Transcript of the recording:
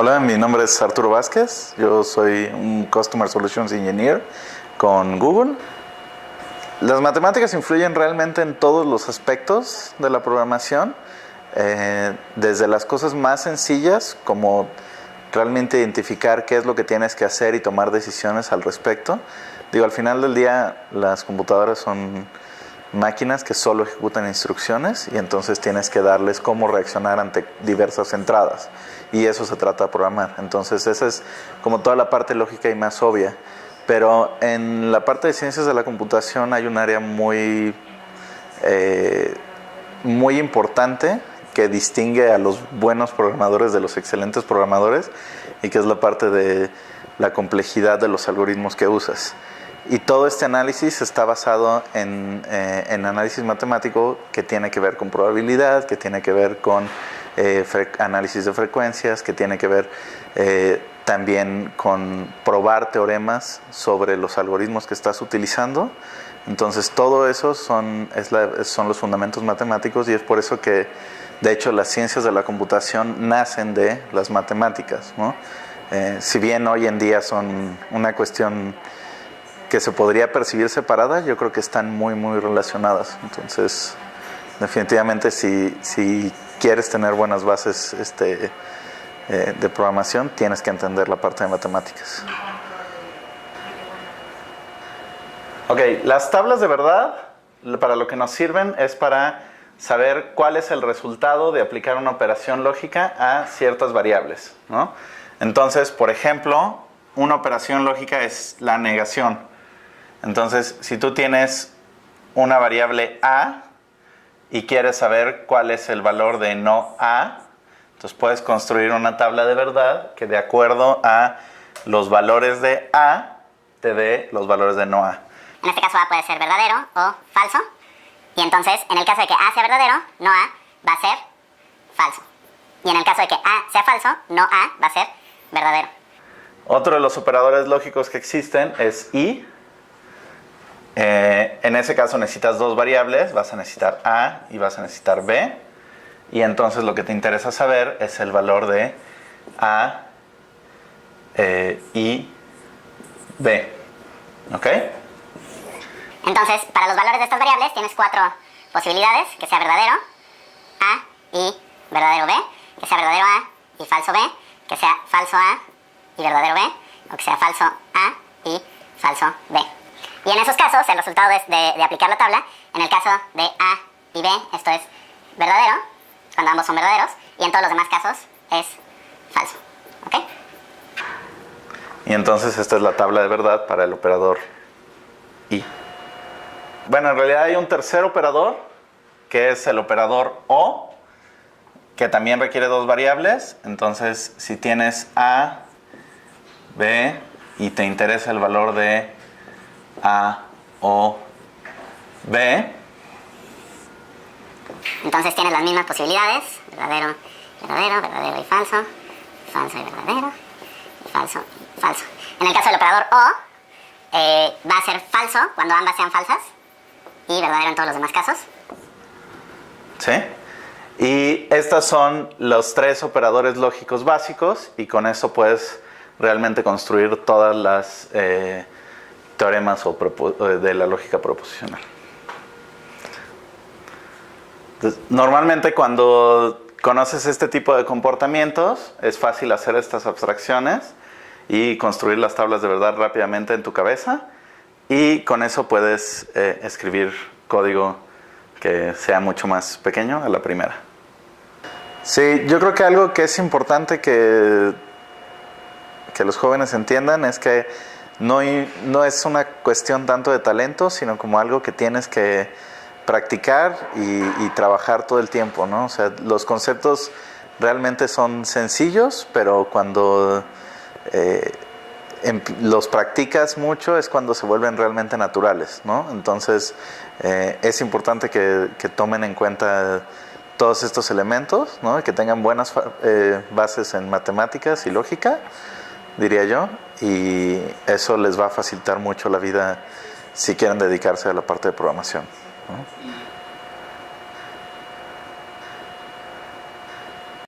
Hola, mi nombre es Arturo Vázquez, yo soy un Customer Solutions Engineer con Google. Las matemáticas influyen realmente en todos los aspectos de la programación, desde las cosas más sencillas como realmente identificar qué es lo que tienes que hacer y tomar decisiones al respecto. Digo, al final del día las computadoras son máquinas que solo ejecutan instrucciones y entonces tienes que darles cómo reaccionar ante diversas entradas, y eso se trata de programar. Entonces esa es como toda la parte lógica y más obvia, pero en la parte de ciencias de la computación hay un área muy importante que distingue a los buenos programadores de los excelentes programadores, y que es la parte de la complejidad de los algoritmos que usas. Y todo este análisis está basado en análisis matemático que tiene que ver con probabilidad, que tiene que ver con análisis de frecuencias, que tiene que ver también con probar teoremas sobre los algoritmos que estás utilizando. Entonces todo eso son los fundamentos matemáticos, y es por eso que de hecho las ciencias de la computación nacen de las matemáticas, ¿no? Si bien hoy en día son una cuestión que se podría percibir separada, yo creo que están muy relacionadas. Entonces definitivamente si quieres tener buenas bases de programación, tienes que entender la parte de matemáticas. Ok, las tablas de verdad para lo que nos sirven es para saber cuál es el resultado de aplicar una operación lógica a ciertas variables, ¿no? Entonces, por ejemplo, una operación lógica es la negación. Entonces, si tú tienes una variable a y quieres saber cuál es el valor de no a, entonces puedes construir una tabla de verdad que de acuerdo a los valores de a te dé los valores de no a. En este caso a puede ser verdadero o falso, y entonces en el caso de que a sea verdadero, no a va a ser falso. Y en el caso de que a sea falso, no a va a ser verdadero. Otro de los operadores lógicos que existen es y. En ese caso necesitas dos variables, vas a necesitar a y vas a necesitar b, y entonces lo que te interesa saber es el valor de a y b, ¿ok? Entonces, para los valores de estas variables tienes cuatro posibilidades: que sea verdadero a y verdadero b, que sea verdadero a y falso b, que sea falso a y verdadero b, o que sea falso a y falso b. Y en esos casos, el resultado de aplicar la tabla, en el caso de A y B, esto es verdadero, cuando ambos son verdaderos, y en todos los demás casos es falso. ¿Ok? Y entonces esta es la tabla de verdad para el operador y. Bueno, en realidad hay un tercer operador, que es el operador o, que también requiere dos variables. Entonces, si tienes A, B, y te interesa el valor de A o B, entonces tienes las mismas posibilidades: verdadero, verdadero, verdadero y falso, falso y verdadero, y falso y falso. En el caso del operador o, va a ser falso cuando ambas sean falsas, y verdadero en todos los demás casos. ¿sí? Y estos son los tres operadores lógicos básicos, y con eso puedes realmente construir todas las teoremas de la lógica proposicional. Entonces, normalmente cuando conoces este tipo de comportamientos es fácil hacer estas abstracciones y construir las tablas de verdad rápidamente en tu cabeza, y con eso puedes escribir código que sea mucho más pequeño a la primera. Sí, yo creo que algo que es importante que los jóvenes entiendan es que no es una cuestión tanto de talento, sino como algo que tienes que practicar y trabajar todo el tiempo, ¿no? O sea, los conceptos realmente son sencillos, pero cuando los practicas mucho es cuando se vuelven realmente naturales, ¿no? Entonces es importante que tomen en cuenta todos estos elementos, ¿no? Que tengan buenas bases en matemáticas y lógica, diría yo, y eso les va a facilitar mucho la vida si quieren dedicarse a la parte de programación, ¿no?